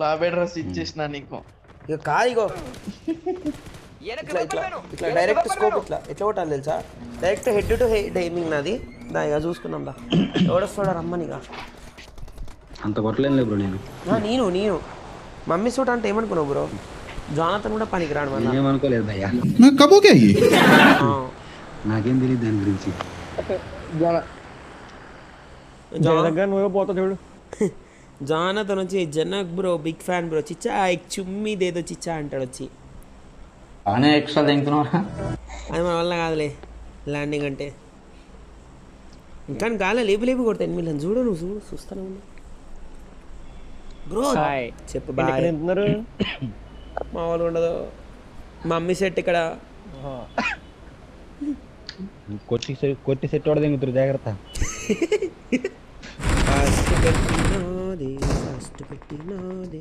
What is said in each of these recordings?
లాబే dress ఇచ్చేసిన నీకు. ఇక కాదు ఇగో ఇట్లా ఇట్లా ఇట్లా డైరెక్ట్ స్కోప్ ఇట్లా ఎట్లా కొట్టాలి తెలుసా? Direct head to head aiming నాది. దా ఇక చూసుకున్నాం దా ఎవడొస్తాడా రమ్మని. ఇక అంత కొట్టలేను బ్రో నేను. నేను మమ్మీ సూట్ అంటే ఏమనుకున్నావు బ్రో? జానతన్ కూడా పనికి రాడు మన. ఏమనుకోలేదు భయ్యా, నాకేం తెలియదు దాని గురించి. నువ్వే పోతా చూడు. జానతన్ వచ్చి జనక్ బ్రో బిగ్ ఫ్యాన్ బ్రో, చిచ్చా చుమ్మిదేదో చిచ్చా అంటాడు వచ్చి. అనే ఎక్స్ట్రా తింటున్నావా? అది మన వల్ల కాదులే ల్యాండింగ్ అంటే. ఇంకా గాలి లేపి కొడతాను వీళ్ళని. చూడు నువ్వు చూస్తానే ఉన్నా బ్రో. చెప్పు బాయ్. మా వాళ్ళు ఉండదు. మమ్మీ సెట్ ఇక్కడ కొట్టి సెట్ వాడు దిగుతారు, జాగ్రత్త. పెట్టినది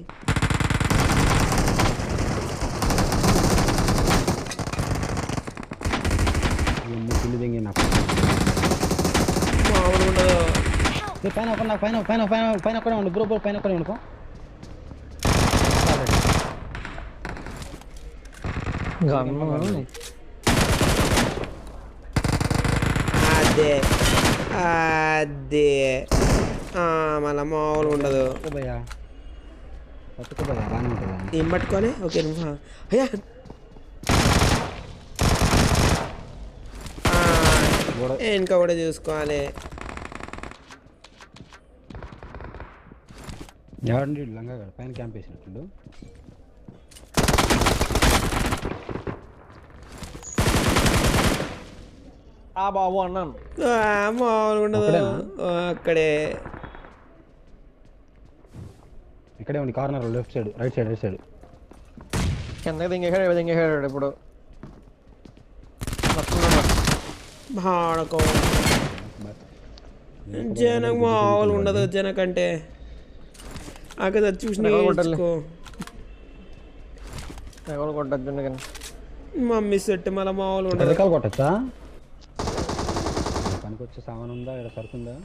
మామూలు ఉండదు. పైన కూడా ఉండు బ్రో, పైన కూడా ఉండుకో. అదే అదే మళ్ళా మామూలు ఉండదు. ఏం పట్టుకోవాలి? ఓకే అయ్యా వెనక కూడా చూసుకోవాలి. ఎవరండి లంగా పైన క్యాంప్ వేసినట్టు. బాబు అన్నాను మామూలు ఉండదు. అక్కడే ఇక్కడే ఉంది corner, left side, right side. కిందకి దింగేసాడు ఇప్పుడు. భాడకం జనకు మామూలు ఉండదు. జనకంటే అక్కడ చూసిన కొట్టచ్చు. మమ్మీ సెట్ మళ్ళీ మామూలు ఉండదు. కొట్టచ్చా? పనికి వచ్చే సామాన్ ఉందా? ఇక్కడ సరుకుందా?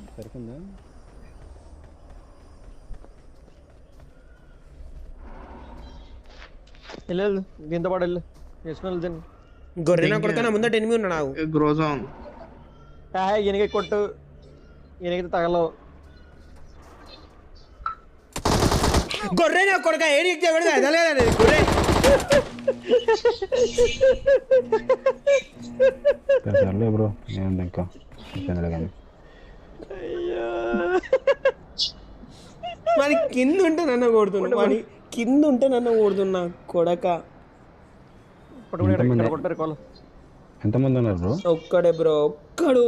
వెళ్ళు దీంతో పాటు వెళ్ళు వేసుకుని వెళ్తాను. గొర్రెన కొడుకున్నా ముందట ఎనిమిది ఉన్నాడు. నాకు గ్రోజా ఉంది. ఈయనకి కొట్టు, ఈయనకి తగలవు. గొర్రె నా కొడుక ఏడి ఎదలేదు గొర్రె. బ్రో ఏముంది ఇంకా కానీ మరి కింద ఉంటే నన్ను కొడుతున్నా. మరి కింద ఉంటే నన్ను కొడుతున్నా కొడక. ఎంతమంది ఉన్నారు బ్రో? ఒక్కడే బ్రో, ఒక్కడు.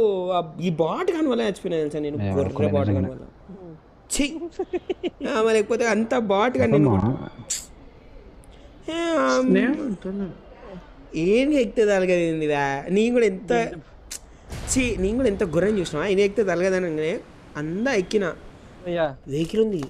ఈ బాట్ కాని వల్ల చచ్చిపోయినా తెలుసా నేను. గొర్రె బాట్ కాని వల్ల లేకపోతే అంత బాట్ కానీ ఏం ఎక్కితే తలగదింది. నేను కూడా ఎంత గొర్రెని చూసినా ఇది ఎక్కితే తలగదని అందా ఎక్కిన. వెహికల్ ఉంది.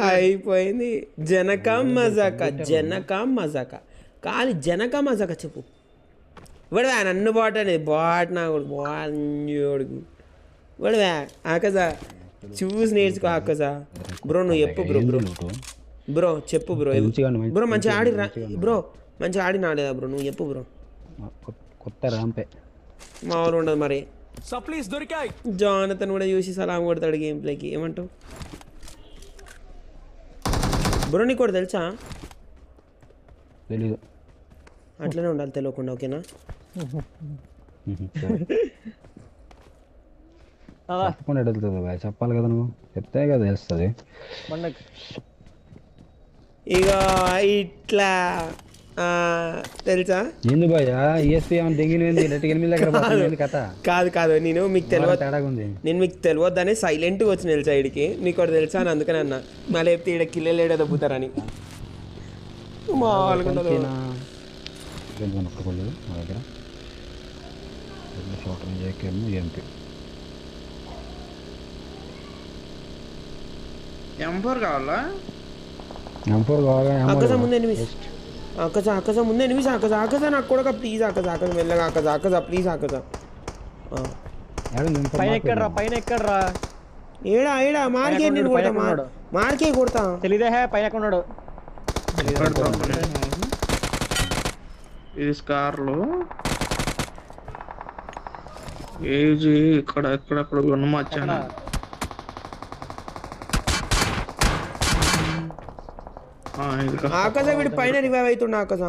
అయిపోయింది. జనక మజాక ఖాళీ జనక మజాక. చెప్పు ఇవడవా నన్ను బాట్ అనేది బాట్ నా బాడుగు ఇవడవా ఆకసా చూసి నేర్చుకో ఆకసా. బ్రో నువ్వు చెప్పు బ్రో చెప్పు బ్రో మంచిగా ఆడి మంచిగా ఆడినా లేదా బ్రో? నువ్వు చెప్పు బ్రో. కొత్త ర్యాంపే మామూలు ఉండదు. మరి జానతన్ కూడా చూసి సలాం కొడతాడు గేమ్ ప్లేకి. ఏమంటావు బ్రో? నీకు కూడా తెలుసా? తెలీదు. అట్లనే ఉండాలి తెలియకుండా. ఓకేనా? చెప్పాలి కదా, నువ్వు చెప్తే కదా తెలుస్తుంది. ఇక ఇట్లా తెలుసా? ఏంది భయ్యా ఈఎస్పీ కాదు నేను మీకు తెలియద్దని సైలెంట్గా వచ్చిన తెలుసా ఇడికి. నీకు ఒకటి తెలుసా అని అందుకని అన్న. మళ్ళీ చెప్తే ఇక్కడ కిల్లెలు ఏడో దొబ్బుతారని. M4 కావాలా? M4 కావాలి ఆకాశ ముందు ఎనిమిస్ ఆకాశ ముందు ఎనిమిస్ ఆకాశ నాకు కూడా ప్లీజ్ ఆకాశ మెల్లగా ఆకాశ ప్లీజ్ ఆకాశ పైన ఎక్కడ్రా ఏడా మార్కే నేను కొడతా మార్కే కొడతా తెలీదే పైన ఎక్కడ ఉన్నాడు ఇది స్కార్లో ఏజీ ఇక్కడ కొనమచ్చాను. ఆకాశ వీడి పైన రివైవ్ అవుతుండ ఆకాశ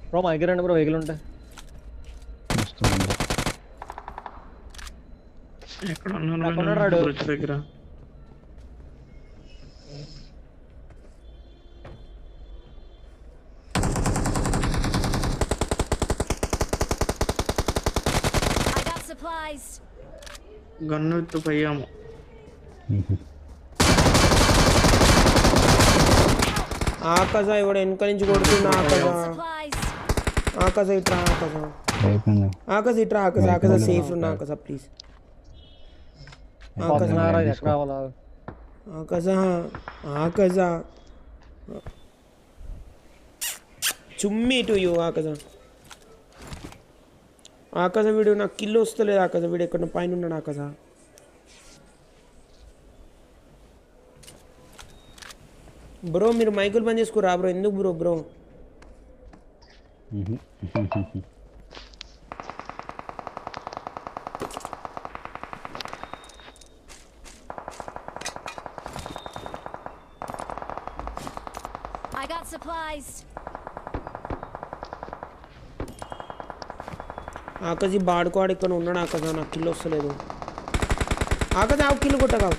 బ్రో మా దగ్గర రండి బ్రో వెహికల్ ఉంటాయి ఎక్కడ ఉన్నాడు దగ్గర గన్ను ఎత్తు పోయాము. ఆకాశ ఇవాడు వెనక నుంచి కొడుతున్నా ఆకాశ ఇట్రా ఆకాశ ఇట్రా ఆకాశ సేఫ్ ఉన్నా ఆకాశ ప్లీజ్ ఆకాశ చుమ్మి టు యూ ఆకాశ వీడు నాకు కిల్లు వస్తలేదు ఆకాశ వీడు ఎక్కడ పైన ఉన్నాడు ఆకాశ బ్రో మీరు మైకులు బంద్ చేసుకోరా బ్రో ఎందుకు బ్రో I got supplies. ఆకాశ బాడుకోవాడు ఇక్కడ ఉన్నాడు ఆకాశ నాకు కిల్లు వస్తలేదు ఆకాశ ఆవు కిల్లు కొట్టగావు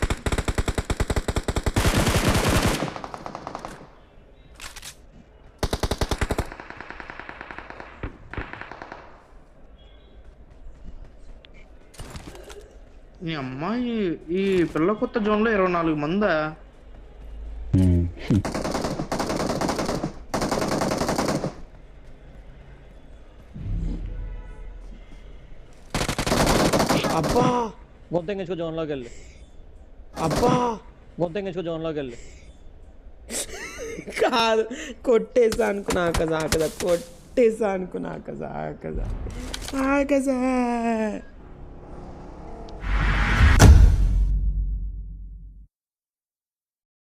నీ అమ్మాయి ఈ పిల్ల కొత్త జోన్లో 24 మందా? అబ్బా గొంతెంగించుకో జోన్లోకి వెళ్ళి గొంతెంగించుకో జోన్లోకి వెళ్ళి కాదు కొట్టేసా అనుకున్నా ఆకాశ కొట్టేసా అనుకున్నా ఆకాశ